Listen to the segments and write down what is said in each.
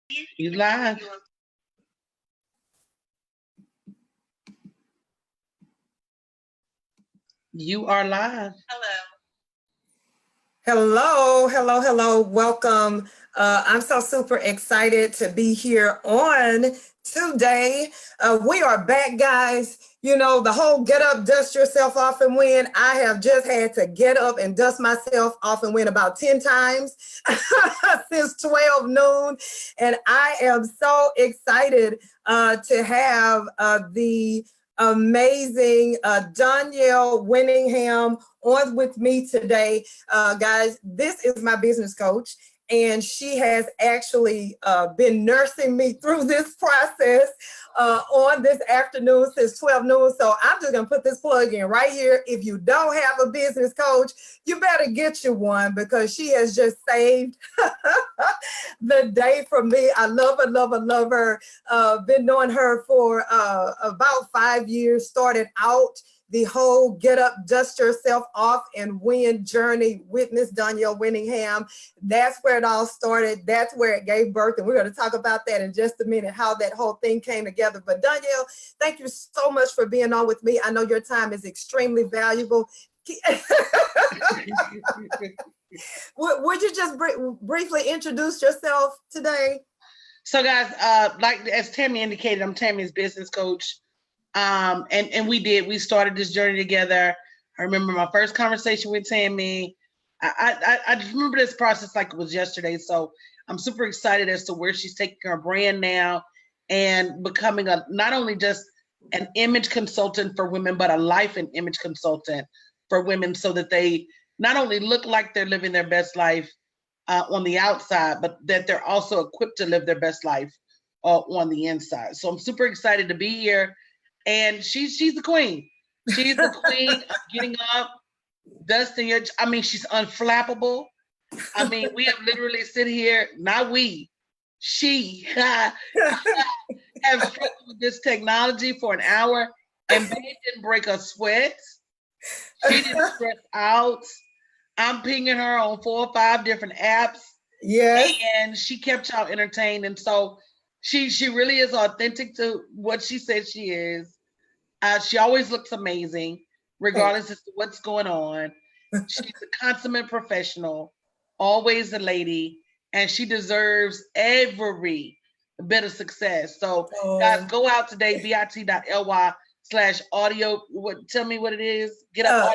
You live. You are live. Hello, hello, hello. Welcome. I'm so super excited to be here on today. We are back, guys. You know, the whole get up, dust yourself off and win. I have just had to get up and dust myself off and win about 10 times since 12 noon. And I am so excited to have the amazing Danielle Winningham on with me today. Guys, this is my business coach, and she has actually been nursing me through this process on this afternoon since 12 noon. So I'm just gonna put this plug in right here. If you don't have a business coach, you better get you one, because she has just saved the day for me. I love her, love her, love her. Been knowing her for about 5 years. Started out the whole get up, dust yourself off and win journey with Miss Danielle Winningham. That's where it all started. That's where it gave birth. And we're going to talk about that in just a minute, how that whole thing came together. But Danielle, thank you so much for being on with me. I know your time is extremely valuable. Would you just briefly introduce yourself today? So guys, like as Tammy indicated, I'm Tammy's business coach. And we started this journey together. I remember my first conversation with Tammy. I remember this process like it was yesterday. So I'm super excited as to where she's taking her brand now and becoming not only just an image consultant for women, but a life and image consultant for women, so that they not only look like they're living their best life on the outside, but that they're also equipped to live their best life on the inside. So I'm super excited to be here. And she's the queen. She's the queen of getting up, dusting your. I mean, she's unflappable. I mean, we have literally sit here. Not we. She have struggled with this technology for an hour, and babe didn't break a sweat. She didn't stress out. I'm pinging her on 4 or 5 different apps. Yes. And she kept y'all entertained. And so she really is authentic to what she said she is. She always looks amazing, regardless of what's going on. She's a consummate professional, always a lady, and she deserves every bit of success. So guys, go out today, bit.ly/audio. Tell me what it is. Get Up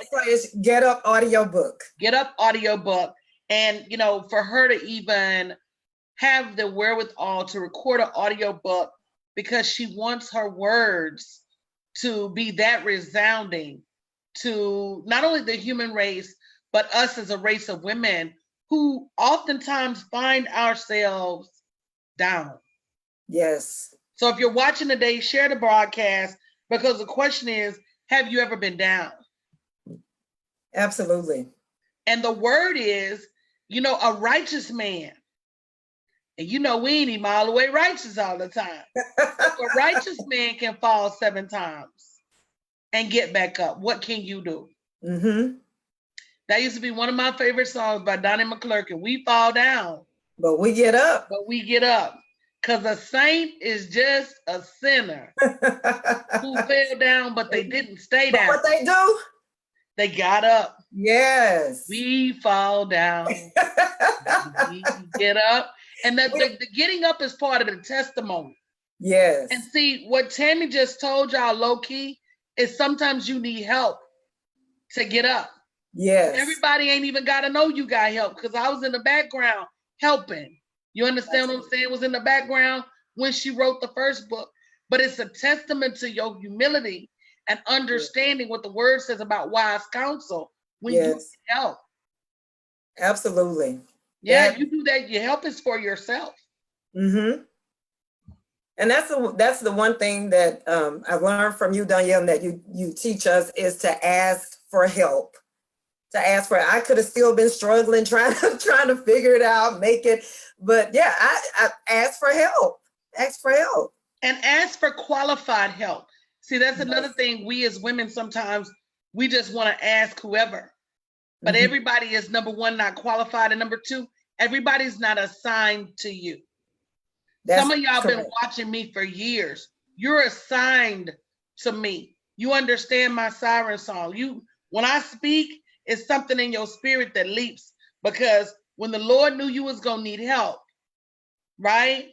Audiobook. Get Up Audiobook. And you know, for her to even have the wherewithal to record an audiobook, because she wants her words to be that resounding to not only the human race, but us as a race of women who oftentimes find ourselves down. Yes. So if you're watching today, share the broadcast, because the question is, have you ever been down? Absolutely. And the word is, you know, a righteous man. And you know, we ain't even all the way righteous all the time. If a righteous man can fall 7 times and get back up, what can you do? Mm-hmm. That used to be one of my favorite songs by Donnie McClurkin. We fall down, but we get up. But we get up. Because a saint is just a sinner who fell down, but they didn't stay down. But what they do? They got up. Yes. We fall down. We get up. And the getting up is part of the testimony. Yes. And see, what Tammy just told y'all low key is sometimes you need help to get up. Yes. Everybody ain't even got to know you got help, because I was in the background helping. You understand what I'm saying? Was in the background when she wrote the first book. But it's a testament to your humility and understanding what the word says about wise counsel when you need help. Absolutely. Yeah, you do that. Your help is for yourself. Mm-hmm. And that's the one thing that I've learned from you, Danielle, that you teach us, is to ask for help. To ask for it. I could have still been struggling, trying to figure it out, make it. But yeah, I asked for help. Ask for help. And ask for qualified help. See, that's another thing. We as women, sometimes we just want to ask whoever. But everybody is, number one, not qualified. And number two, everybody's not assigned to you. Some of y'all been watching me for years. You're assigned to me. You understand my siren song. When I speak, it's something in your spirit that leaps, because when the Lord knew you was gonna need help, right?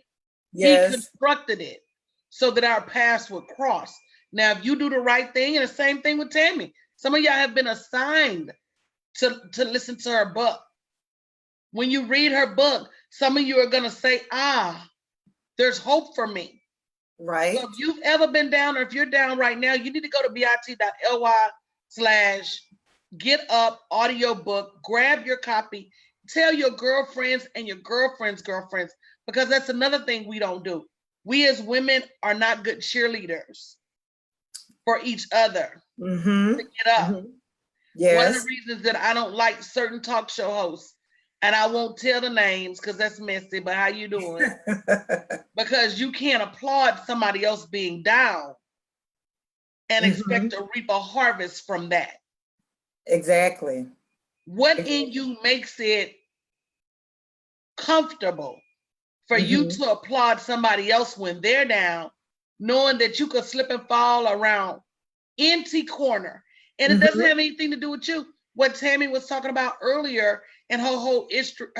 Yes. He constructed it so that our paths would cross. Now, if you do the right thing, and the same thing with Tammy, some of y'all have been assigned to listen to her book. When you read her book, some of you are gonna say, there's hope for me. Right. So if you've ever been down, or if you're down right now, you need to go to bit.ly/getup audiobook, grab your copy, tell your girlfriends and your girlfriends' girlfriends, because that's another thing we don't do. We as women are not good cheerleaders for each other to get up. Yes. One of the reasons that I don't like certain talk show hosts, and I won't tell the names because that's messy, but how you doing? Because you can't applaud somebody else being down and expect to reap a harvest from that. Exactly. What in you makes it comfortable for you to applaud somebody else when they're down, knowing that you could slip and fall around empty corner? And it doesn't have anything to do with you. What Tammy was talking about earlier, and her whole history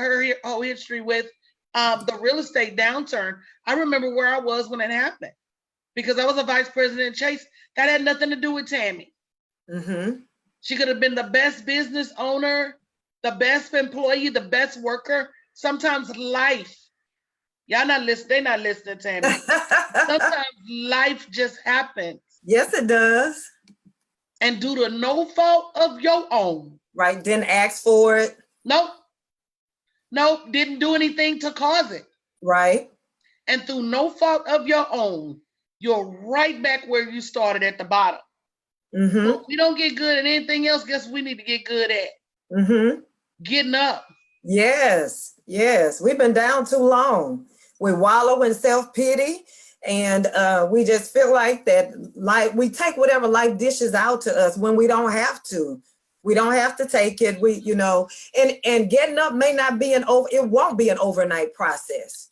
with the real estate downturn. I remember where I was when it happened, because I was a vice president at Chase. That had nothing to do with Tammy. She could have been the best business owner, the best employee, the best worker. Sometimes life, y'all not listening, they're not listening, Tammy. Sometimes life just happens. Yes, it does. And due to no fault of your own. Right, didn't ask for it. Nope, didn't do anything to cause it. Right. And through no fault of your own, you're right back where you started at the bottom. So we don't get good at anything else, guess what we need to get good at? Getting up. Yes. We've been down too long. We wallow in self-pity, and we just feel like that, like we take whatever life dishes out to us when we don't have to. We don't have to take it. And getting up may not be it won't be an overnight process.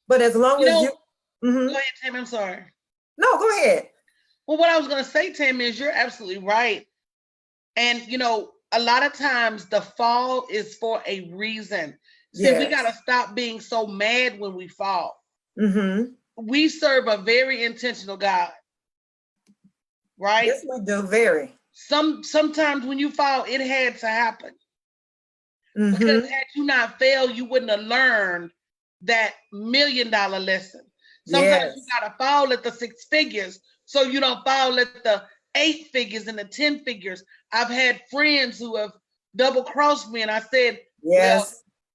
But as long as you go ahead, Tammy, I'm sorry. No, go ahead. Well, what I was gonna say, Tammy, is you're absolutely right. And a lot of times the fall is for a reason. See, we gotta stop being so mad when we fall. We serve a very intentional God. Right? Yes, we do, very. Sometimes when you fall, it had to happen. Because had you not failed, you wouldn't have learned that $1 million lesson. Sometimes you gotta fall at the 6 figures, so you don't fall at the 8 figures and the 10 figures. I've had friends who have double crossed me, and I said, well,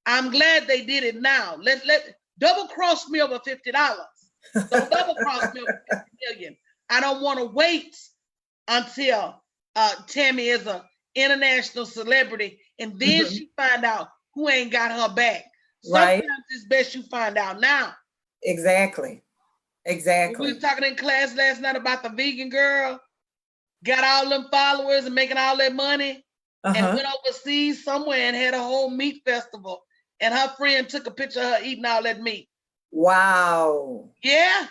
I'm glad they did it now. Let double cross me over $50. Don't double cross me over 50 million. I don't want to wait until Tammy is an international celebrity, and then she find out who ain't got her back. Sometimes it's best you find out now. Exactly. We were talking in class last night about the vegan girl, got all them followers and making all that money, and went overseas somewhere and had a whole meat festival, and her friend took a picture of her eating all that meat. Wow. Yeah.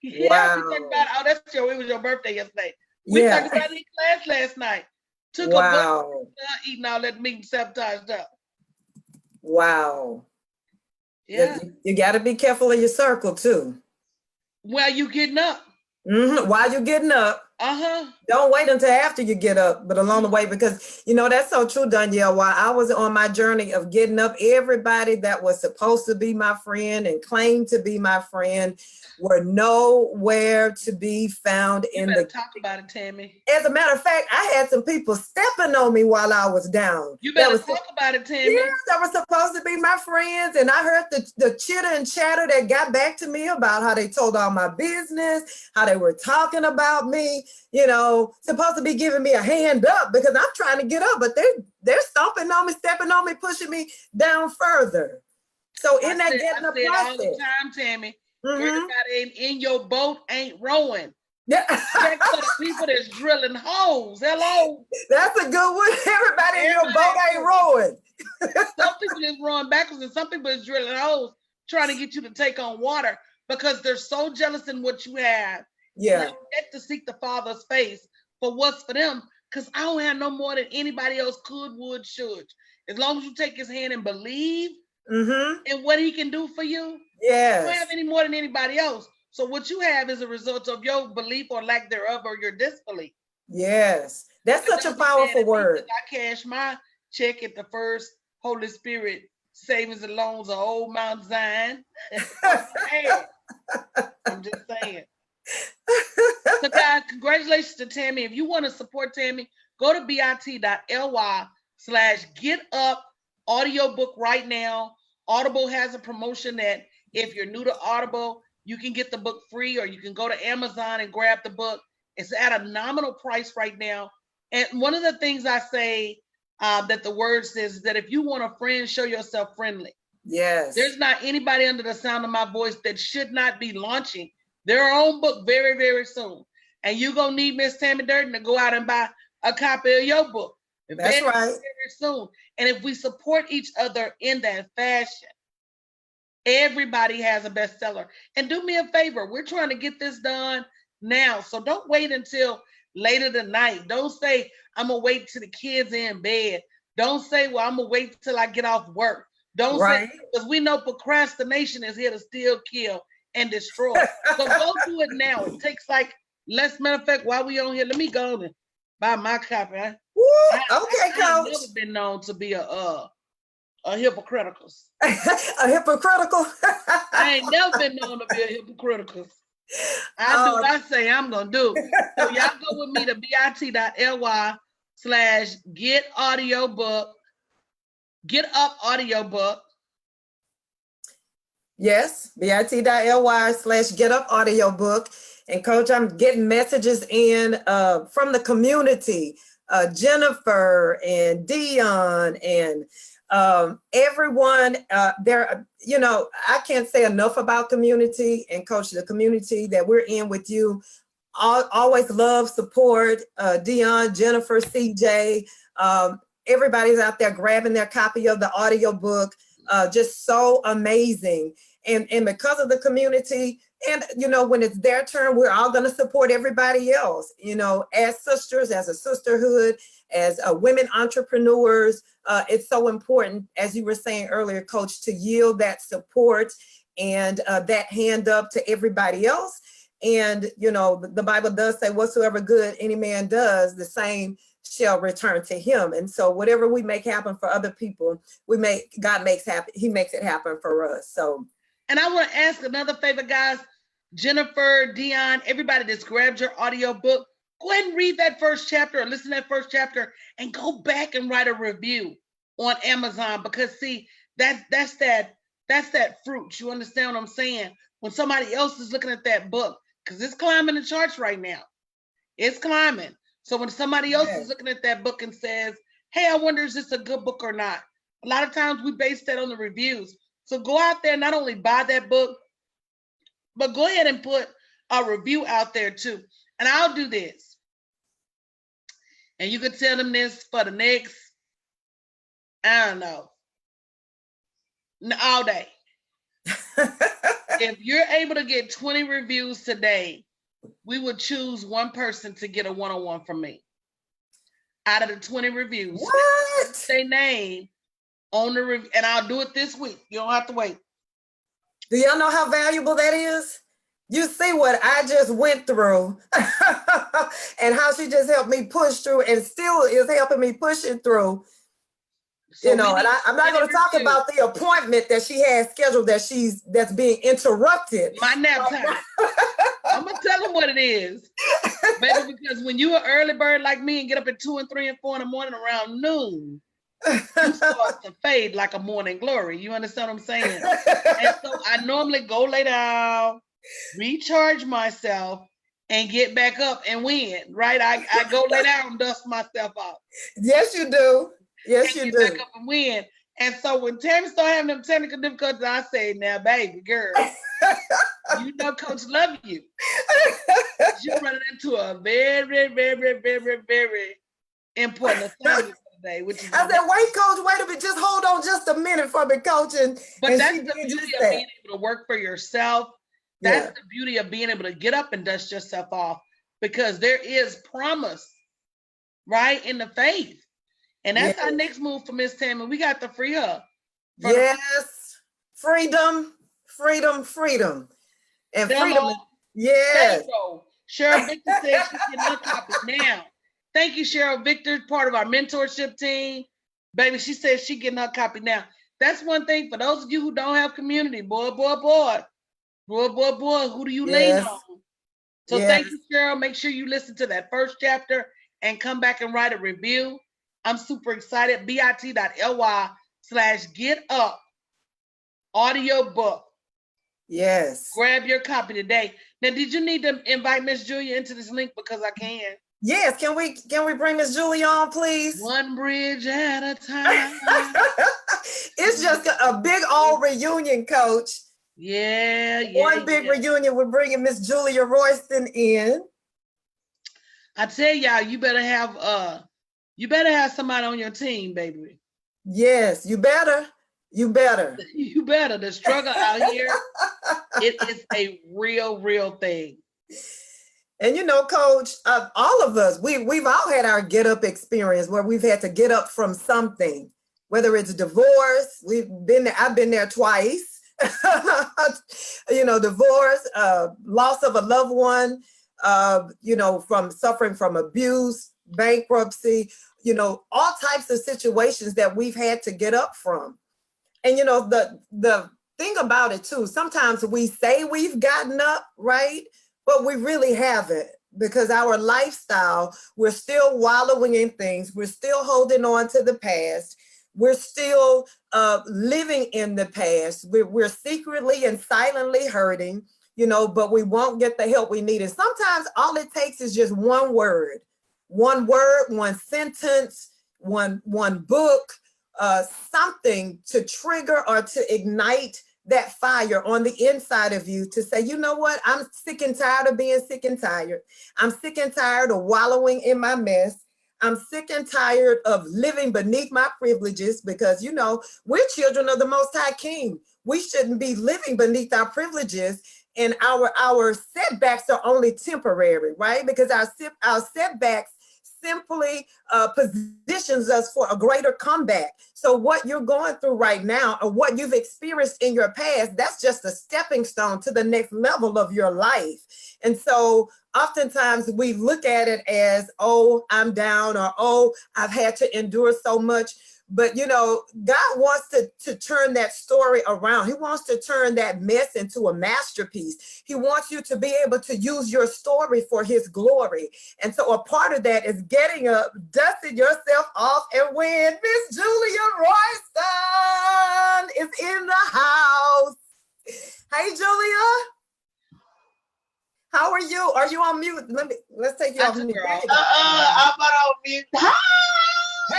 We talked about, it was your birthday yesterday. We talked about it in class last night. Took a picture of her eating all that meat and sabotaged up. Wow. Yeah. You got to be careful of your circle too. While you getting up. While you're getting up. Don't wait until after you get up, but along the way, because that's so true, Danielle. While I was on my journey of getting up, everybody that was supposed to be my friend and claimed to be my friend were nowhere to be found in the talk about it, Tammy. As a matter of fact, I had some people stepping on me while I was down. You better talk about it, Tammy. Yeah, that were supposed to be my friends, and I heard the chitter and chatter that got back to me about how they told all my business, how they were talking about me. Supposed to be giving me a hand up because I'm trying to get up, but they're stomping on me, stepping on me, pushing me down further. So getting up process all the time, Tammy. Everybody in your boat ain't rowing. Check for the people that's drilling holes. Hello. That's a good one. Everybody in your boat ain't rowing. Some people is rowing backwards and some people is drilling holes. trying to get you to take on water because they're so jealous in what you have. Yeah. They forget to seek the Father's face for what's for them, because I don't have no more than anybody else could, would, should. As long as you take his hand and believe in what he can do for you, you don't have any more than anybody else. So what you have is a result of your belief or lack thereof, or your disbelief. Yes. That's such a powerful word. I cash my check at the First Holy Spirit Savings and Loans of Old Mount Zion. I'm just saying. So guys, congratulations to Tammy. If you want to support Tammy, go to bit.ly/getup audiobook right now. Audible has a promotion that if you're new to Audible, you can get the book free, or you can go to Amazon and grab the book. It's at a nominal price right now. And one of the things I say that the word says is that if you want a friend, show yourself friendly. Yes. There's not anybody under the sound of my voice that should not be launching their own book very, very soon. And you're going to need Miss Tammy Durden to go out and buy a copy of your book. That's right. Very soon. And if we support each other in that fashion, everybody has a bestseller. And do me a favor, we're trying to get this done now. So don't wait until later tonight. Don't say, I'm going to wait till the kids are in bed. Don't say, well, I'm going to wait till I get off work. Don't say, because we know procrastination is here to steal, kill, and destroy. So go do it now. It takes like less. Matter of fact, while we on here, let me go and buy my copy. Okay, Coach. I've never been known to be a hypocritical. A hypocritical? I ain't never been known to be a hypocritical. I do what I say I'm gonna do. So y'all go with me to bit.ly/getup audiobook. Yes, bit.ly/getup audiobook. And Coach, I'm getting messages in from the community, Jennifer and Dion and everyone there. You know, I can't say enough about community, and Coach, the community that we're in with you. Always love, support, Dion, Jennifer, CJ. Everybody's out there grabbing their copy of the audiobook. Just so amazing. And because of the community, and you know, when it's their turn, we're all going to support everybody else, you know, as sisters, as a sisterhood, as women entrepreneurs. It's so important, as you were saying earlier, Coach, to yield that support and that hand up to everybody else. And, you know, the Bible does say, whatsoever good any man does, the same shall return to him. And so whatever we make happen for other people, God makes happen. He makes it happen for us. So. And I want to ask another favor, guys. Jennifer, Dion, everybody that's grabbed your audio book, go ahead and read that first chapter or listen to that first chapter and go back and write a review on Amazon, because see, that's that fruit. You understand what I'm saying? When somebody else is looking at that book, because it's climbing the charts right now. It's climbing. So when somebody else is looking at that book and says, hey, I wonder, is this a good book or not? A lot of times we base that on the reviews. So go out there and not only buy that book, but go ahead and put a review out there too. And I'll do this. And you could tell them this for the next, I don't know, all day. If you're able to get 20 reviews today, we would choose one person to get a one-on-one from me. Out of the 20 reviews, what? Their name on the review, and I'll do it this week. You don't have to wait. Do y'all know how valuable that is? You see what I just went through and how she just helped me push through and still is helping me push it through. So you know, and I'm not going to talk about the appointment that she has scheduled that's being interrupted. My nap time. I'm going to tell them what it is. Baby, because when you an early bird like me and get up at 2 and 3 and 4 in the morning around noon, you start to fade like a morning glory. You understand what I'm saying? And so I normally go lay down, recharge myself, and get back up and win, right? I go lay down and dust myself off. Yes, you do. Yes, you do. Back up and win. And so when Tammy started having them technical difficulties, I say, now, baby, girl, you know Coach love you. You're running into a very, very, very, very important assignment for the today, which is I said, wait, coach, wait a minute. Just hold on just a minute for me, coach. But that's the beauty of being able to work for yourself. That's the beauty of being able to get up and dust yourself off, because there is promise, right, in the faith. And that's our next move for Miss Tammy. We got to free her. Yes. Freedom, freedom, freedom. And freedom. Yes. Cheryl Victor said she's getting her copy now. Thank you, Cheryl Victor, part of our mentorship team. Baby, she says she's getting her copy now. That's one thing for those of you who don't have community. Boy, who do you lean on? So thank you, Cheryl. Make sure you listen to that first chapter and come back and write a review. I'm super excited. bit.ly/getup audiobook. Yes. Grab your copy today. Now, did you need to invite Miss Julia into this link? Because I can. Yes. Can we bring Miss Julia on, please? One bridge at a time. It's just a big old reunion, coach. One big reunion. We're bringing Miss Julia Royston in. I tell y'all, you better have somebody on your team, baby. Yes, you better. You better. The struggle out here, it is a real thing. And you know, coach, all of us, we've all had our get up experience where we've had to get up from something, whether it's divorce. I've been there twice. You know, divorce, loss of a loved one, you know, from suffering from abuse, bankruptcy, you know, all types of situations that we've had to get up from. And, you know, the thing about it too, sometimes we say we've gotten up, right? But we really haven't, because our lifestyle, we're still wallowing in things. We're still holding on to the past. We're still living in the past. We're secretly and silently hurting, you know, but we won't get the help we need. And sometimes all it takes is just one word, one sentence, one book, something to trigger or to ignite that fire on the inside of you to say, you know what, I'm sick and tired of being sick and tired. I'm sick and tired of wallowing in my mess. I'm sick and tired of living beneath my privileges, because, you know, we're children of the Most High King. We shouldn't be living beneath our privileges, and our setbacks are only temporary, right? Because our setbacks simply positions us for a greater comeback. So what you're going through right now, or what you've experienced in your past, that's just a stepping stone to the next level of your life. And so oftentimes we look at it as, oh, I'm down, or, oh, I've had to endure so much. But, you know, God wants to turn that story around. He wants to turn that mess into a masterpiece. He wants you to be able to use your story for his glory. And so a part of that is getting up, dusting yourself off, and when Miss Julia Royston is in the house. Hey, Julia. How are you? Are you on mute? Let's take you off mute. I'm not on mute. Hi. Hey.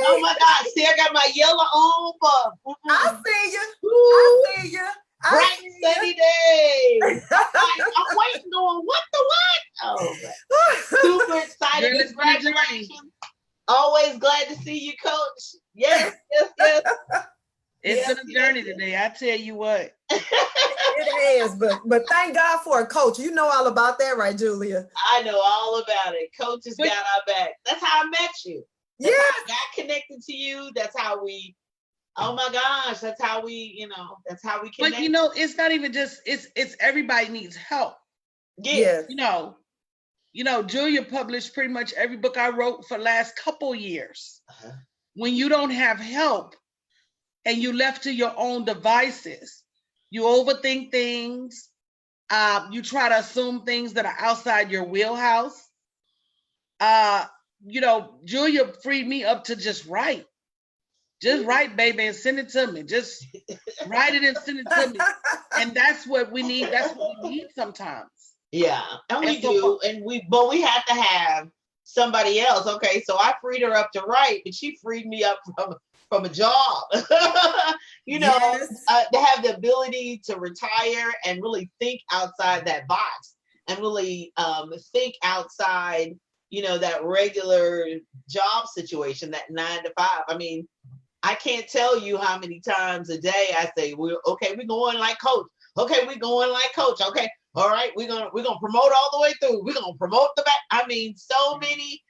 Oh my God! See, I got my yellow on, but I see you. I see you. Bright sunny day. I'm waiting on what the what? Oh, super excited! Congratulations! Always glad to see you, Coach. Yes. It's been a journey today. I tell you what. It has, but thank God for a coach. You know all about that, right, Julia? I know all about it. Coach has got our back. That's how I met you. That's how I got connected to you. That's how we, oh my gosh, that's how we, you know, that's how we connect. But you know, it's not even just, it's everybody needs help. Yes. You know, Julia published pretty much every book I wrote for the last couple years. When you don't have help and you left to your own devices, you overthink things. You try to assume things that are outside your wheelhouse. You know, Julia freed me up to just write. Just write, baby, and send it to me. Just write it and send it to me. And that's what we need. That's what we need sometimes. Yeah, and we do. And but we have to have somebody else. Okay, so I freed her up to write, but she freed me up from a job. You know, to have the ability to retire and really think outside that box, and really think outside, that regular job situation, that 9 to 5. I mean, I can't tell you how many times a day I say, we're going like coach. Okay, we're going like coach. Okay, all right, we're gonna promote all the way through. We're gonna promote the back. I mean, so many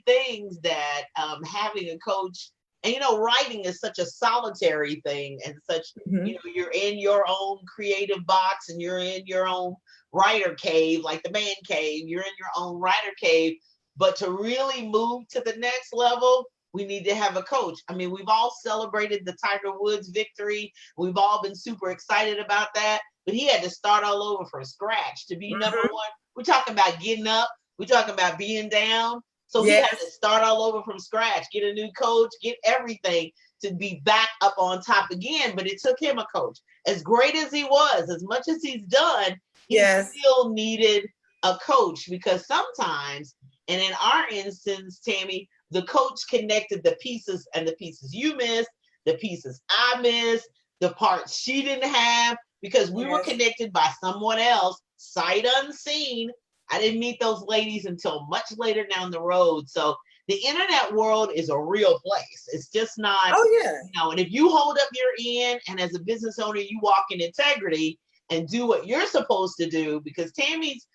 things that having a coach, and writing is such a solitary thing, and such you're in your own creative box, and you're in your own writer cave, like the man cave. You're in your own writer cave. But to really move to the next level, we need to have a coach. I mean, we've all celebrated the Tiger Woods victory. We've all been super excited about that. But he had to start all over from scratch to be number one. We're talking about getting up. We're talking about being down. So he had to start all over from scratch, get a new coach, get everything to be back up on top again. But it took him a coach. As great as he was, as much as he's done, he still needed a coach, because sometimes, and in our instance, Tammy, the coach connected the pieces, and the pieces you missed, the pieces I missed, the parts she didn't have, because we were connected by someone else, sight unseen. I didn't meet those ladies until much later down the road. So the internet world is a real place. It's just not, and if you hold up your end, and as a business owner, you walk in integrity and do what you're supposed to do, because Tammy's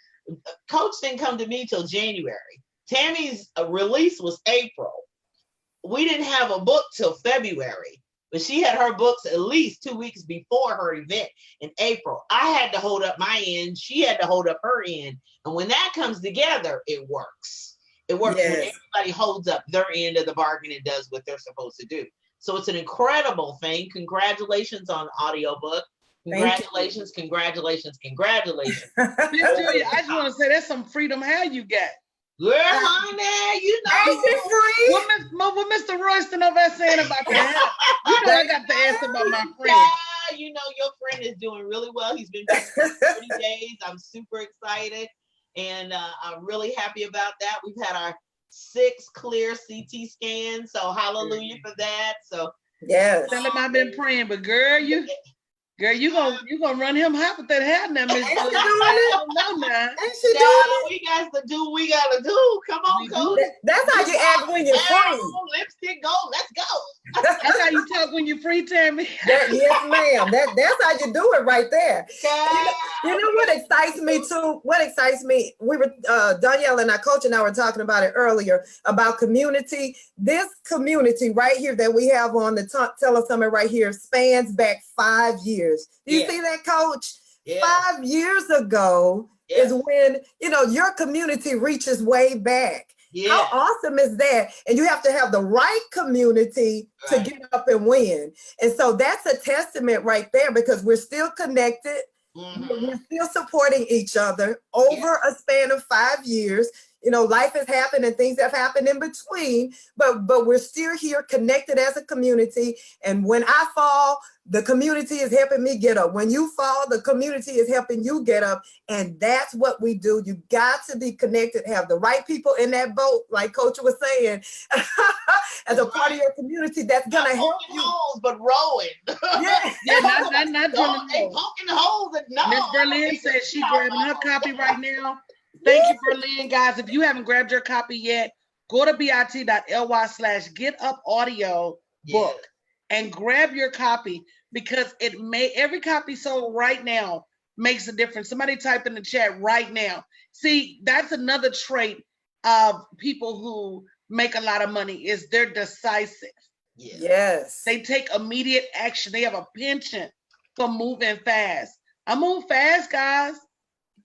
coach didn't come to me till January. Tammy's release was April. We didn't have a book till February, but she had her books at least 2 weeks before her event in April. I had to hold up my end. She had to hold up her end. And when that comes together, it works. It works when everybody holds up their end of the bargain and does what they're supposed to do. So it's an incredible thing. Congratulations on audiobook. Congratulations. Miss Julia, I just want to say that's some freedom how you got. Girl, honey, What Mr. Royston over there saying about that? I got to ask about my friend. Your friend is doing really well. He's been for 30 days. I'm super excited, and I'm really happy about that. We've had our 6 clear CT scans, so hallelujah for that. So tell him I've been praying, but girl, you gonna run him hot with that hair now, Miss Julia. I don't know now. We got to do what we gotta do. Come on, coach. That's how you act when you're free. Lipstick, go. Let's go. That's how you talk when you're free, Tammy. Yes, ma'am. That's how you do it right there. You know what excites me too? What excites me? We were Danielle and our coach and I were talking about it earlier about community. This community right here that we have on the Telesummit right here spans back 5 years. Do you see that, Coach? 5 years ago is when your community reaches way back. How awesome is that? And you have to have the right community to get up and win. And so that's a testament right there, because we're still connected. We're still supporting each other over a span of 5 years. Life has happened and things have happened in between, but we're still here connected as a community. And when I fall, the community is helping me get up. When you fall, the community is helping you get up. And that's what we do. You got to be connected, have the right people in that boat, like Coach was saying, as a part of your community that's going to help you. Holes, but rowing. Not poking the holes. Miss Berlin says she's grabbing her copy right now. Thank you, Berlin. Guys, if you haven't grabbed your copy yet, go to bit.ly/getupaudio book and grab your copy, because every copy sold right now makes a difference. Somebody type in the chat right now. See, that's another trait of people who make a lot of money, is they're decisive. Yes. They take immediate action. They have a penchant for moving fast. I move fast, guys.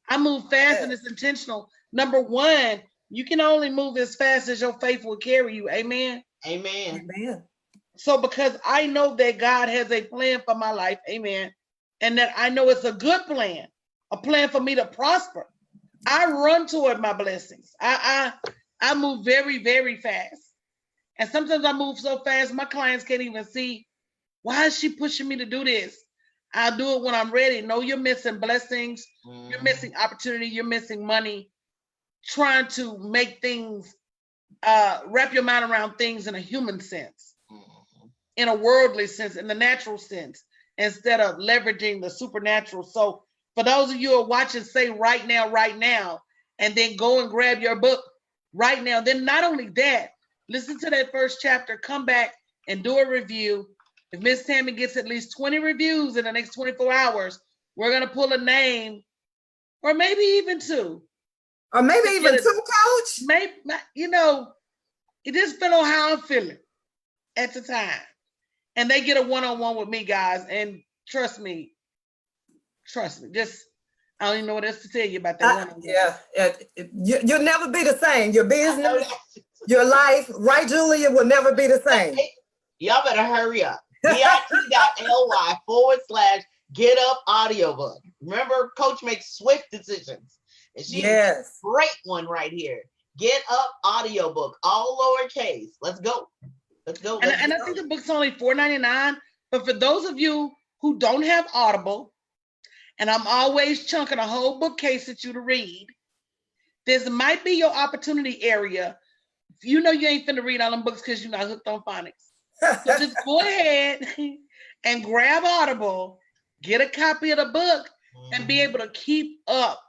I move fast and it's intentional. Number one, you can only move as fast as your faith will carry you. Amen. Amen. So because I know that God has a plan for my life, amen, and that I know it's a good plan, a plan for me to prosper, I run toward my blessings. I move very, very fast. And sometimes I move so fast, my clients can't even see, why is she pushing me to do this? I'll do it when I'm ready. No, you're missing blessings. You're missing opportunity. You're missing money. Trying to make things, wrap your mind around things in a human sense, in a worldly sense, in the natural sense, instead of leveraging the supernatural. So for those of you who are watching, say right now, and then go and grab your book right now. Then not only that, listen to that first chapter, come back and do a review. If Miss Tammy gets at least 20 reviews in the next 24 hours, we're going to pull a name, or maybe even two. Or maybe even two, Coach? Maybe, you know, it just depends on how I'm feeling at the time. And they get a one-on-one with me, guys. And trust me, just, I don't even know what else to tell you about that one-on-one. Yeah, you'll never be the same. Your business, your life, right, Julia, will never be the same. Y'all better hurry up. bit.ly/get up audiobook. Remember, Coach makes swift decisions. And she's a great one right here. Get up audiobook, all lowercase. Let's go. And I think the book's only $4.99. But for those of you who don't have Audible, and I'm always chunking a whole bookcase at you to read, this might be your opportunity area. You know you ain't finna read all them books because you're not hooked on phonics. So just go ahead and grab Audible, get a copy of the book, and be able to keep up.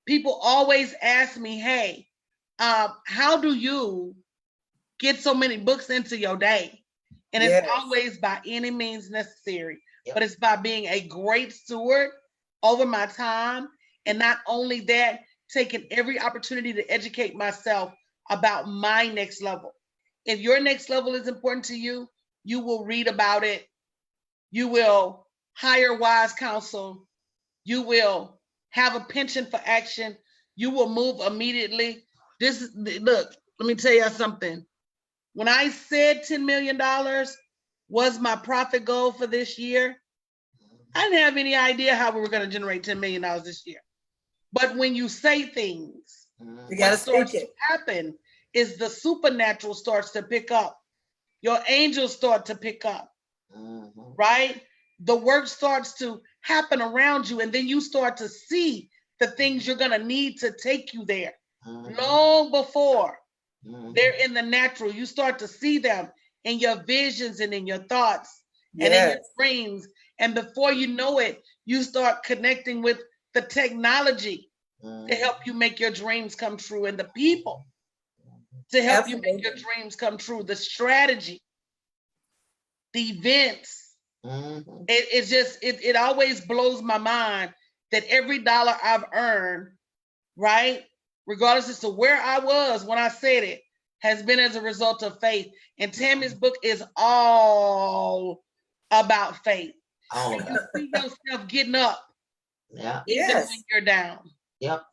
People always ask me, hey, how do you get so many books into your day? And it's always by any means necessary, but it's by being a great steward over my time. And not only that, taking every opportunity to educate myself about my next level. If your next level is important to you, you will read about it. You will hire wise counsel. You will have a penchant for action. You will move immediately. Look, let me tell you something. When I said $10 million was my profit goal for this year, I didn't have any idea how we were going to generate $10 million this year. But when you say things, you got to speak it. Happen is the supernatural starts to pick up. Your angels start to pick up, right? The work starts to happen around you, and then you start to see the things you're going to need to take you there. Long before they're in the natural, you start to see them in your visions and in your thoughts and in your dreams. And before you know it, you start connecting with the technology to help you make your dreams come true, and the people to help you make your dreams come true, the strategy, the events. It always blows my mind that every dollar I've earned, right, regardless as to where I was when I said it, has been as a result of faith. And Tammy's book is all about faith. You see yourself getting up, even when you're down. Yep.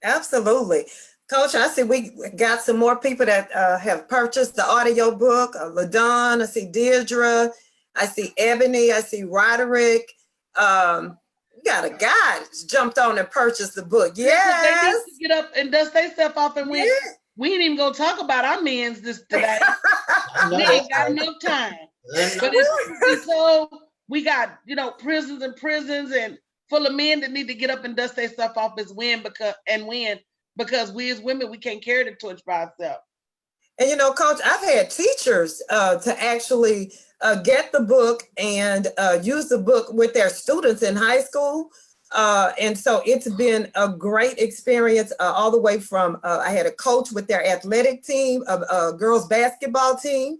Absolutely. Coach, I see we got some more people that have purchased the audio book. LaDon, I see Deirdre, I see Ebony, I see Roderick. We got a guy that's jumped on and purchased the book. Yes. They need to get up and dust their stuff off and win. We ain't even gonna talk about our men's this today. We ain't got enough time. But it's so we got, prisons and full of men that need to get up and dust their stuff off as win because we as women, we can't carry the torch by ourselves. And Coach, I've had teachers to actually get the book and use the book with their students in high school. And so it's been a great experience all the way from, I had a coach with their athletic team, a girls basketball team.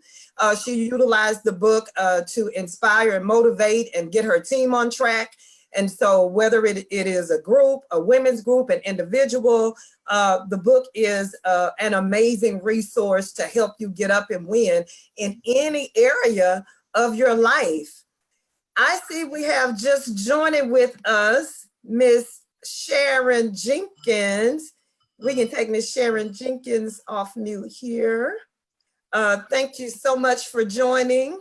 She utilized the book to inspire and motivate and get her team on track. And so whether it is a group, a women's group, an individual, the book is an amazing resource to help you get up and win in any area of your life. I see we have just joining with us, Miss Sharon Jenkins. We can take Miss Sharon Jenkins off mute here. Thank you so much for joining.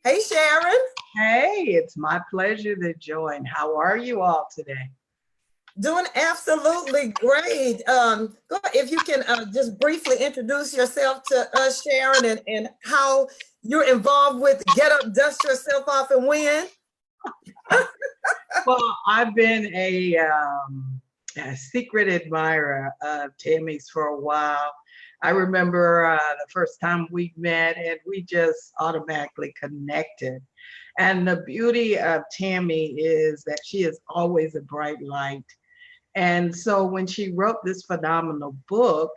Hey, Sharon. Hey, it's my pleasure to join. How are you all today? Doing absolutely great. If you can just briefly introduce yourself to us, Sharon, and how you're involved with Get Up, Dust Yourself Off and Win. Well, I've been a secret admirer of Tammy's for a while. I remember the first time we met and we just automatically connected. And the beauty of Tammy is that she is always a bright light. And so when she wrote this phenomenal book,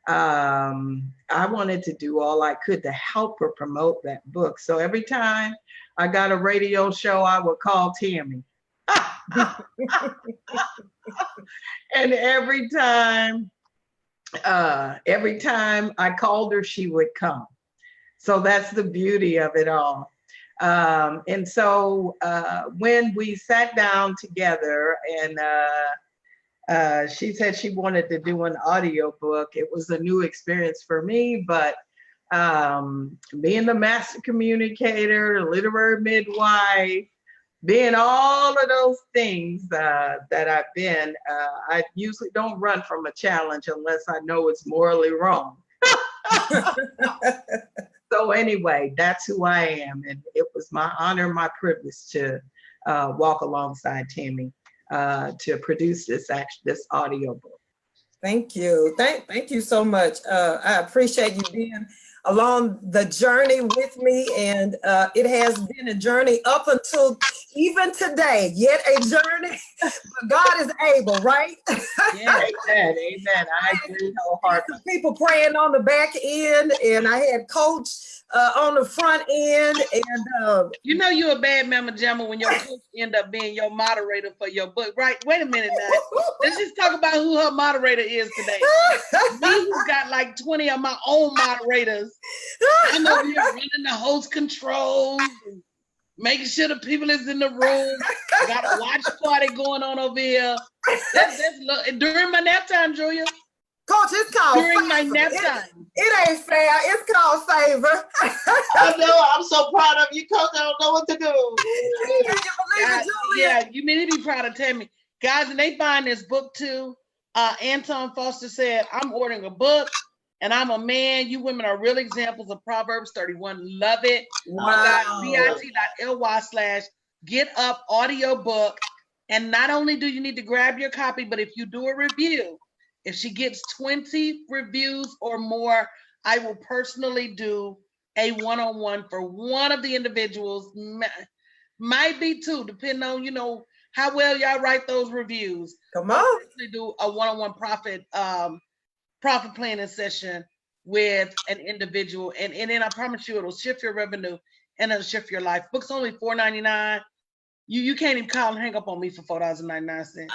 I wanted to do all I could to help her promote that book. So every time I got a radio show, I would call Tammy. And every time I called her, she would come. So that's the beauty of it all. And so when we sat down together and she said she wanted to do an audio book, it was a new experience for me, but being the master communicator, literary midwife, being all of those things that I've been, I usually don't run from a challenge unless I know it's morally wrong. So anyway, that's who I am. And it was my honor, my privilege to walk alongside Tammy to produce this audio book. Thank you. Thank you so much. I appreciate you being along the journey with me. And it has been a journey up until even today, yet a journey, but God is able, right? Yeah, amen. I agree wholeheartedly. People praying on the back end, and I had coach on the front end, and you know you're a bad mama jamma when your coach end up being your moderator for your book, right? Wait a minute now. Let's just talk about who her moderator is today. Me, who's got like 20 of my own moderators. I'm over here running the host controls, and making sure the people is in the room. Got a watch party going on over here. That's during my nap time, Julia. Coach, it's called during favor. My nap time. It ain't fair. It's called favor. I know. I'm so proud of you, Coach. I don't know what to do. Yeah, you need to be proud of Tammy. Guys, and they find this book too. Anton Foster said, I'm ordering a book and I'm a man. You women are real examples of Proverbs 31. Love it. Wow. bit.ly/GetUp audiobook. And not only do you need to grab your copy, but if you do a review, if she gets 20 reviews or more, I will personally do a one-on-one for one of the individuals. Might be two, depending on, how well y'all write those reviews. Come on. Do a one-on-one profit planning session with an individual. And then I promise you it'll shift your revenue and it'll shift your life. Book's only $4.99. You can't even call and hang up on me for $4.99. You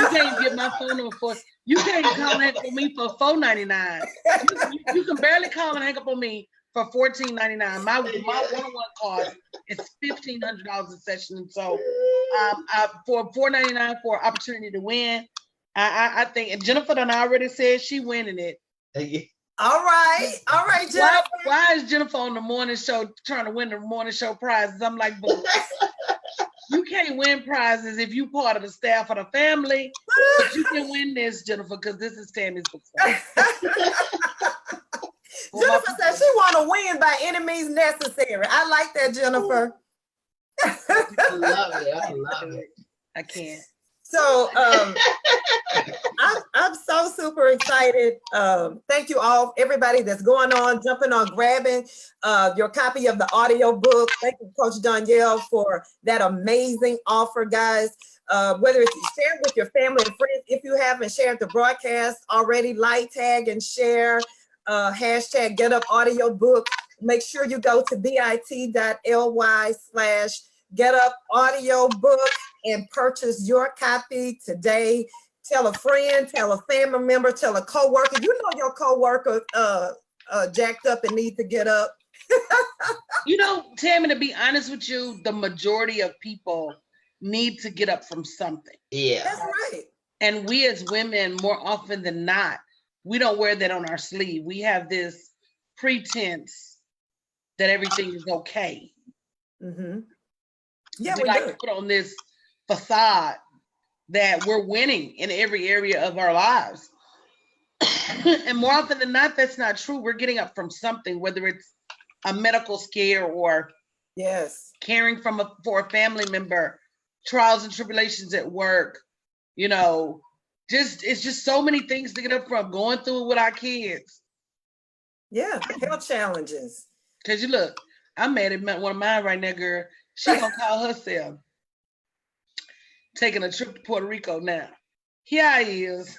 can't even get my phone number for. You can't even call and hang up on me for $4.99. You can barely call and hang up on me for $14.99. My one-on-one cost is $1,500 a session. And so for $4.99 for an opportunity to win, I think, and Jennifer done already said she winning it. All right, Jennifer. Why is Jennifer on the morning show trying to win the morning show prizes? I'm like, boo. You can't win prizes if you part of the staff of the family, but you can win this, Jennifer, because this is Tammy's book. Jennifer said she want to win by any means necessary. I like that, Jennifer. I love it. I can't. So I'm so super excited. Thank you all, everybody that's going on, jumping on, grabbing your copy of the audio book. Thank you, Coach Danielle, for that amazing offer, guys. Whether it's share with your family and friends, if you haven't shared the broadcast already, like, tag, and share. Hashtag Get Up Audio Book. Make sure you go to bit.ly/Get Up Audio Book and purchase your copy today. Tell a friend, tell a family member, tell a coworker. You know your coworker jacked up and need to get up. Tammy, to be honest with you, the majority of people need to get up from something. Yeah. That's right. And we as women, more often than not, we don't wear that on our sleeve. We have this pretense that everything is okay. Mm-hmm. Yeah, we like to put on this facade that we're winning in every area of our lives. And more often than not, that's not true. We're getting up from something, whether it's a medical scare or caring for a family member, trials and tribulations at work, it's just so many things to get up from, going through it with our kids. Yeah, health challenges. Because you look, I'm mad at one of mine right now, girl. She gonna call herself taking a trip to Puerto Rico now. Here I is,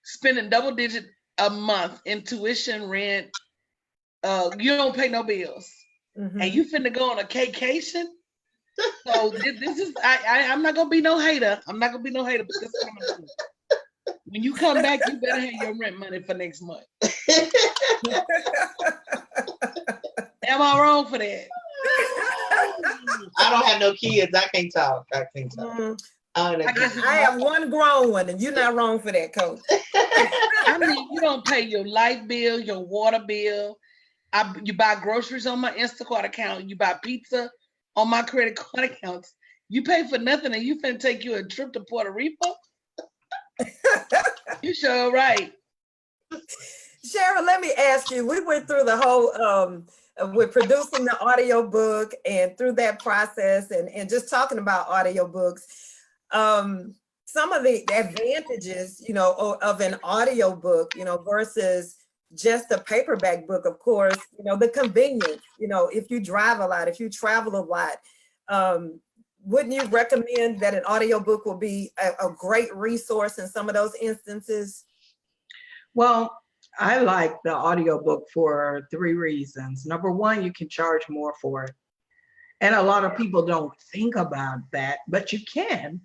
spending double-digit a month in tuition, rent. You don't pay no bills, and you finna go on a vacation. So this is I'm not gonna be no hater. I'm not gonna be no hater, but this is what I'm gonna do. When you come back, you better have your rent money for next month. Am I wrong for that? I don't have no kids. I can't talk. I can't talk. I have one grown one, and you're not wrong for that, Coach. I mean, you don't pay your light bill, your water bill. You buy groceries on my Instacart account. You buy pizza on my credit card accounts. You pay for nothing, and you finna take you a trip to Puerto Rico? You sure right. Sharon, let me ask you, we went through the whole, with producing the audiobook and through that process and just talking about audiobooks. Some of the advantages, you know, of an audiobook, you know, versus just a paperback book, of course, you know, the convenience, you know, if you drive a lot, if you travel a lot, wouldn't you recommend that an audiobook will be a great resource in some of those instances? Well, I like the audiobook for 3 reasons. Number one, you can charge more for it. And a lot of people don't think about that, but you can.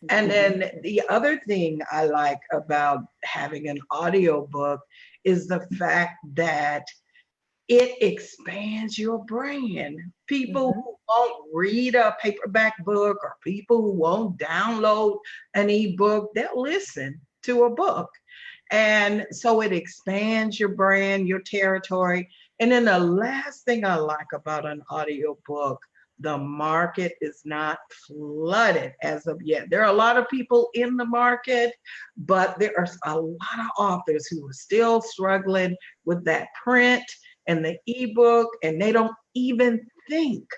And then the other thing I like about having an audiobook is the fact that it expands your brain. People who won't read a paperback book or people who won't download an ebook, they'll listen to a book. And so it expands your brain, your territory. And then the last thing I like about an audiobook, the market is not flooded as of yet. There are a lot of people in the market, but there are a lot of authors who are still struggling with that print and the ebook, and they don't even think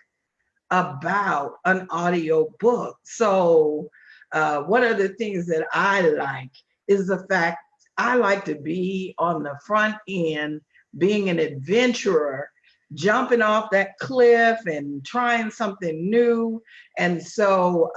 about an audio book. So one of the things that I like is the fact I like to be on the front end, being an adventurer, jumping off that cliff and trying something new. And so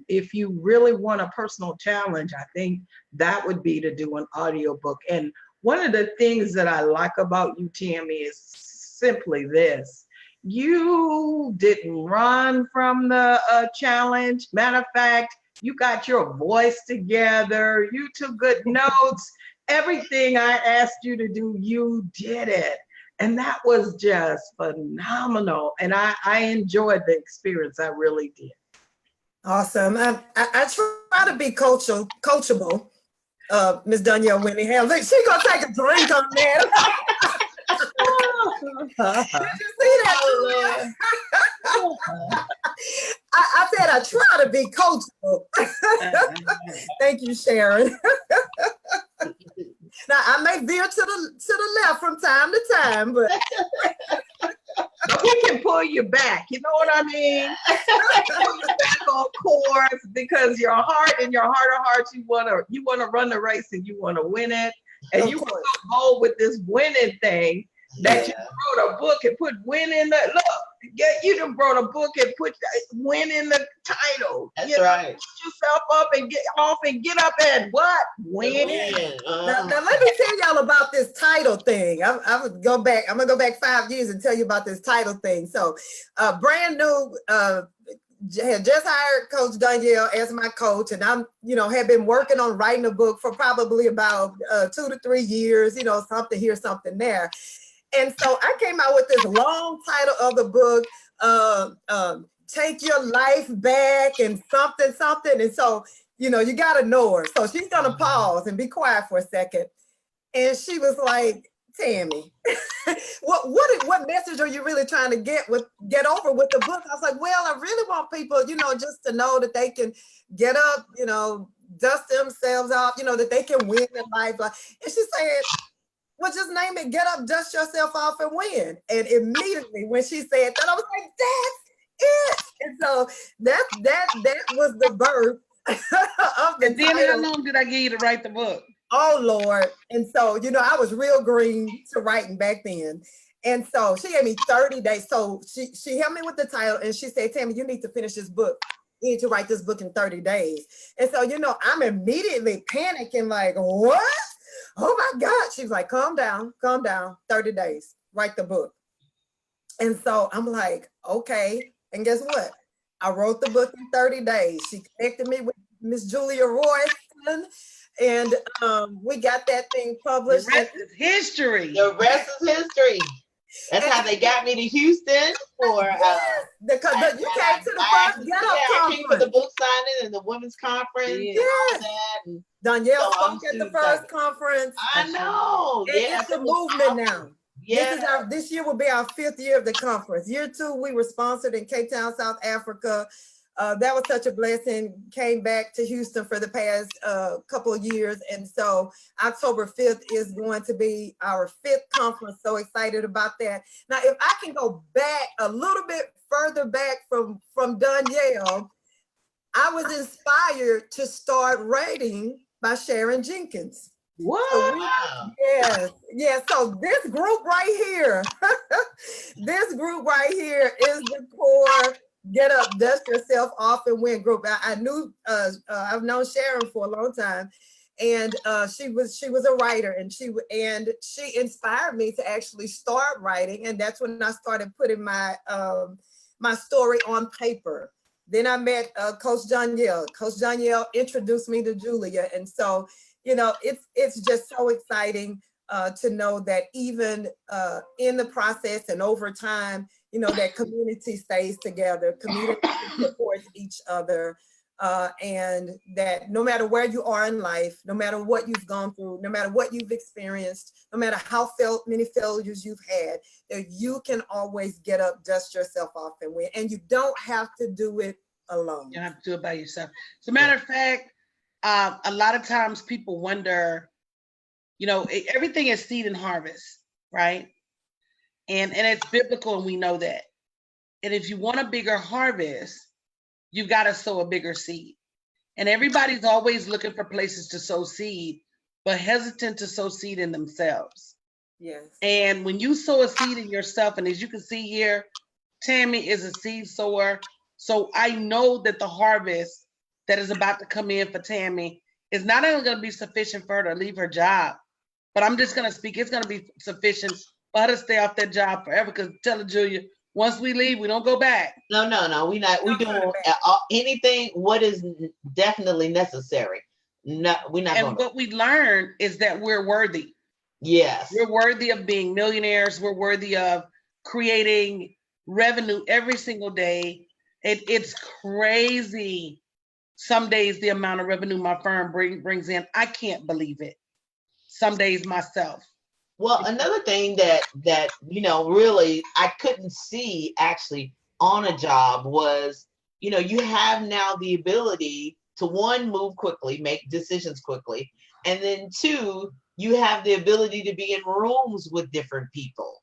if you really want a personal challenge, I think that would be to do an audiobook. And one of the things that I like about you, Tammy, is simply this. You didn't run from the challenge. Matter of fact, you got your voice together. You took good notes. Everything I asked you to do, you did it. And that was just phenomenal. And I enjoyed the experience. I really did. Awesome. I try to be coachable. Miss Danielle Winningham. She gonna take a drink on that. Did you see that? I said I try to be coachable. Thank you, Sharon. Now I may veer to the left from time to time, but we can pull you back. You know what I mean? Pull you back on course because your heart and your heart of hearts, you wanna run the race and you wanna win it, and you were so bold with this winning thing that you wrote a book and put win in the look. You done wrote a book and put win in the title. That's right. Put yourself up and get off and get up and what? Win. Now let me tell y'all about this title thing. I'm gonna go back 5 years and tell you about this title thing. So brand new, had just hired Coach Danielle as my coach, and I'm, had been working on writing a book for probably about 2 to 3 years, something here, something there. And so I came out with this long title of the book, Take Your Life Back and something. And so, you got to know her. So she's going to pause and be quiet for a second. And she was like, Tammy, what message are you really trying to get over with the book? I was like, well, I really want people, just to know that they can get up, dust themselves off, that they can win in life. And she said, well, just name it, get up, dust yourself off and win. And immediately when she said that, I was like, that's it. And so that was the birth of the And then title. how long did I give you to write the book? Oh, Lord. And so, I was real green to writing back then. And so she gave me 30 days. So she helped me with the title and she said, Tammy, you need to finish this book. You need to write this book in 30 days. And so, I'm immediately panicking like, what? Oh my God. She's like, calm down, 30 days, write the book. And so I'm like, okay. And guess what? I wrote the book in 30 days. She connected me with Miss Julia Royston, and we got that thing The published. rest is history. The rest is history. That's And- how they got me to Houston for. Yes, because you came to the first Get Up I came for the conference. book signing and the women's conference and Yeah. all that. And Danielle So I'm spoke at the super first excited. conference. I know. It- Yeah, it's a movement now. Yeah. This year will be our 5th year of the conference. Year 2, we were sponsored in Cape Town, South Africa. That was such a blessing. Came back to Houston for the past couple of years. And so October 5th is going to be our 5th conference. So excited about that. Now, if I can go back a little bit further back from Danielle, I was inspired to start writing by Sharon Jenkins. What? So Wow. yes. So this group right here, is the core Get Up, Dust Yourself Off and Win group. I knew I've known Sharon for a long time, and she was a writer, and she inspired me to actually start writing, and that's when I started putting my my story on paper. Then I met Coach Danielle. Coach Danielle introduced me to Julia, and so it's just so exciting to know that even in the process and over time, that community stays together, community supports each other, and that no matter where you are in life, no matter what you've gone through, no matter what you've experienced, no matter how many failures you've had, that you can always get up, dust yourself off and win. And you don't have to do it alone. You don't have to do it by yourself. As a matter of fact, a lot of times people wonder, everything is seed and harvest, right? And it's biblical, and we know that. And if you want a bigger harvest, you've got to sow a bigger seed. And everybody's always looking for places to sow seed, but hesitant to sow seed in themselves. Yes. And when you sow a seed in yourself, and as you can see here, Tammy is a seed sower. So I know that the harvest that is about to come in for Tammy is not only going to be sufficient for her to leave her job, but I'm just going to speak, it's going to be sufficient for her to stay off that job forever. Because tell her, Julia, once we leave, we don't go back. No. We doing anything what is definitely necessary. No, we're not. And what we learned is that we're worthy. Yes. We're worthy of being millionaires. We're worthy of creating revenue every single day. It's crazy. Some days the amount of revenue my firm brings in, I can't believe it. Some days myself. Well, another thing that really I couldn't see actually on a job was, you have now the ability to, one, move quickly, make decisions quickly, and then two, you have the ability to be in rooms with different people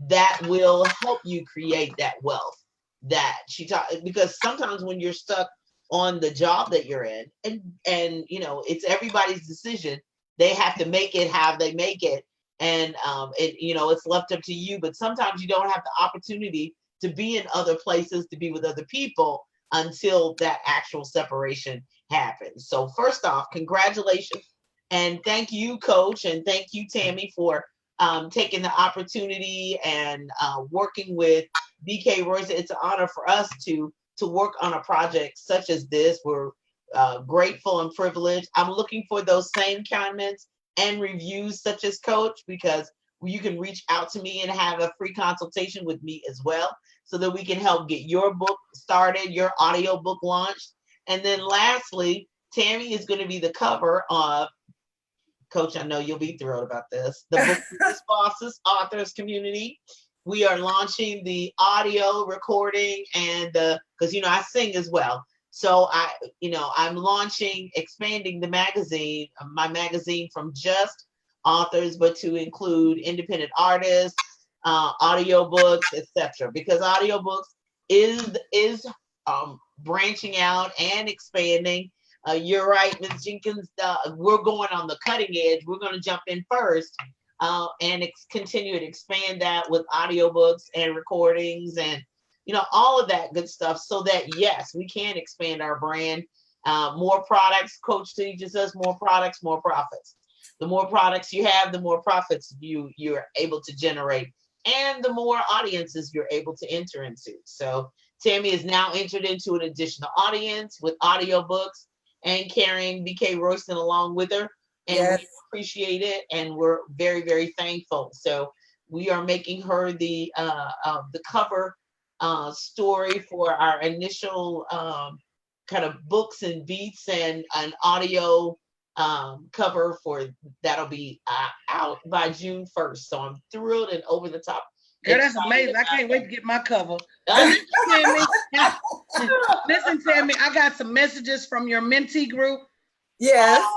that will help you create that wealth that she taught. Because sometimes when you're stuck on the job that you're in, and it's everybody's decision, they have to make it how they make it. And it's left up to you, but sometimes you don't have the opportunity to be in other places, to be with other people until that actual separation happens. So first off, congratulations. And thank you, Coach, and thank you, Tammy, for taking the opportunity and working with BK Royston. It's an honor for us to work on a project such as this. We're grateful and privileged. I'm looking for those same comments and reviews such as Coach, because you can reach out to me and have a free consultation with me as well, so that we can help get your book started, your audio book launched. And then lastly, Tammy is going to be the cover of, Coach, I know you'll be thrilled about this, the Book Business Bosses Authors Community. We are launching the audio recording, and because I sing as well. So I'm expanding the magazine, my magazine, from just authors, but to include independent artists, audiobooks, etc. Because audiobooks is branching out and expanding. You're right, Ms. Jenkins. We're going on the cutting edge. We're going to jump in first and continue to expand that with audiobooks and recordings and all of that good stuff, so that, yes, we can expand our brand. More products. Coach teaches us more products, more profits. The more products you have, the more profits you're able to generate, and the more audiences you're able to enter into. So Tammy is now entered into an additional audience with audiobooks and carrying BK Royston along with her. And Yes. we appreciate it, and we're very, very thankful. So we are making her the cover story for our initial kind of books and beats and an audio cover for that'll be out by June 1st. So I'm thrilled and over the top. Girl, that's amazing. I can't wait to get my cover. Listen, Tammy, I got some messages from your mentee group. Yes.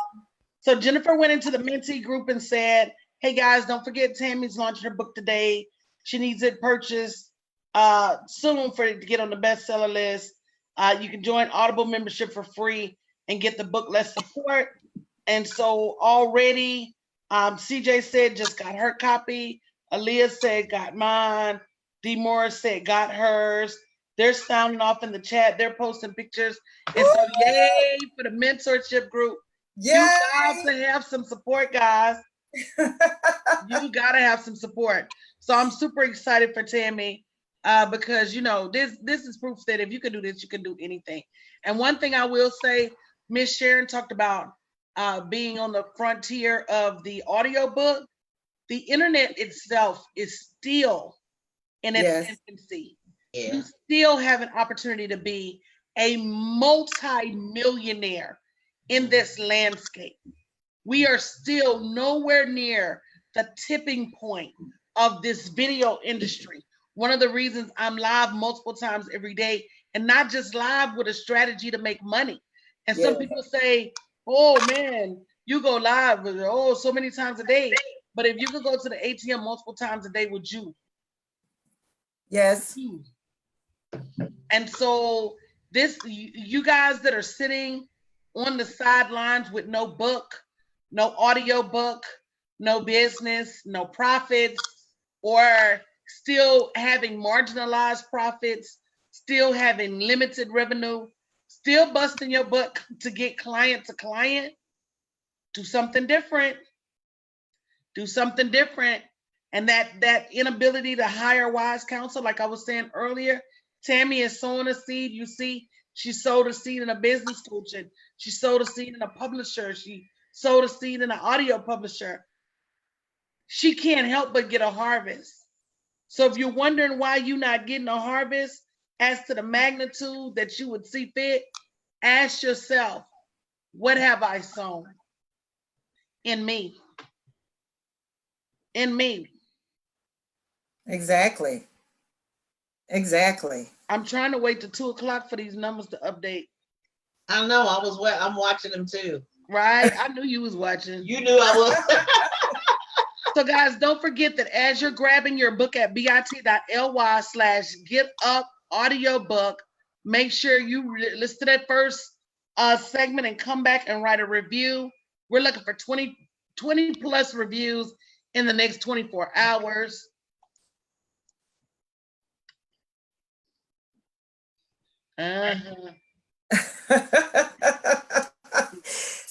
So Jennifer went into the mentee group and said, hey guys, don't forget Tammy's launching her book today. She needs it purchased soon for it to get on the bestseller list. You can join Audible membership for free and get the book Let's Support. And so already, CJ said just got her copy. Aaliyah said got mine. D. Morris said got hers. They're sounding off in the chat. They're posting pictures. And so yay for the mentorship group. Yay. You got to have some support, guys. You got to have some support. So I'm super excited for Tammy because, you know, this is proof that if you can do this, you can do anything. And one thing I will say, Miss Sharon talked about being on the frontier of the audiobook. The internet itself is still in its infancy. Yeah. You still have an opportunity to be a multi-millionaire in this landscape. We are still nowhere near the tipping point of this video industry. One of the reasons I'm live multiple times every day, and not just live with a strategy to make money. And some people say, oh man, you go live with so many times a day. But if you could go to the ATM multiple times a day, would you? Yes. And so you guys that are sitting on the sidelines with no book, no audio book, no business, no profits, or still having marginalized profits, still having limited revenue, still busting your butt to get client to client, do something different. Do something different. And that inability to hire wise counsel, like I was saying earlier, Tammy is sowing a seed. You see, she sowed a seed in a business coaching. She sowed a seed in a publisher. She sowed a seed in an audio publisher. She can't help but get a harvest. So if you're wondering why you're not getting a harvest as to the magnitude that you would see fit, ask yourself, what have I sown? In me. In me. Exactly. Exactly. I'm trying to wait till 2:00 for these numbers to update. I know. I'm watching them too. Right? I knew you was watching. You knew I was. So guys, don't forget that as you're grabbing your book at bit.ly/getupaudiobook, make sure you listen to that first segment and come back and write a review. We're looking for 20 plus reviews in the next 24 hours.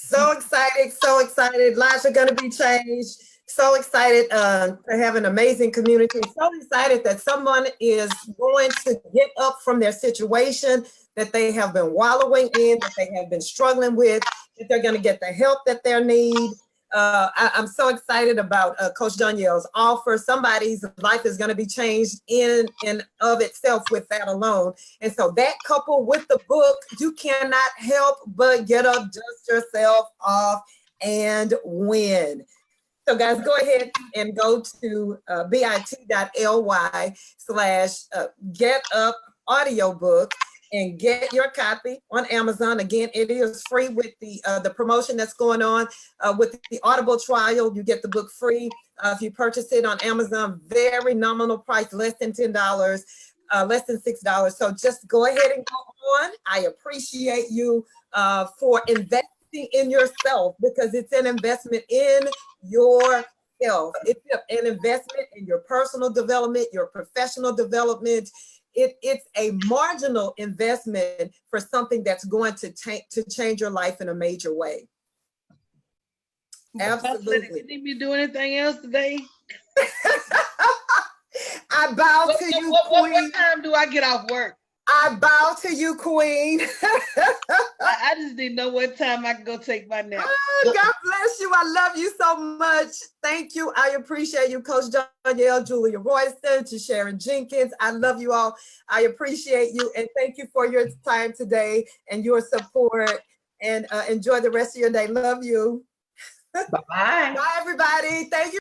So excited. Lives are going to be changed. So excited to have an amazing community. So excited that someone is going to get up from their situation that they have been wallowing in, that they have been struggling with, that they're going to get the help that they need. I'm so excited about Coach Danielle's offer. Somebody's life is going to be changed in and of itself with that alone. And so that coupled with the book, you cannot help but get up, dust yourself off, and win. So guys, go ahead and go to bit.ly/getupaudiobook and get your copy on Amazon. Again, it is free with the promotion that's going on with the Audible trial. You get the book free. If you purchase it on Amazon, very nominal price, less than $10, less than $6. So just go ahead and go on. I appreciate you for investing in yourself, because it's an investment in yourself. It's an investment in your personal development, your professional development. It's a marginal investment for something that's going to change your life in a major way. Absolutely. You need me to do anything else today? I bow to you, What Queen. time do I get off work? I bow to you, Queen. I just didn't know what time I can go take my nap. Oh, God bless you. I love you so much. Thank you. I appreciate you, Coach Danielle, Julia Royston, to Sharon Jenkins. I love you all. I appreciate you. And thank you for your time today and your support. And enjoy the rest of your day. Love you. Bye-bye. Bye, everybody. Thank you.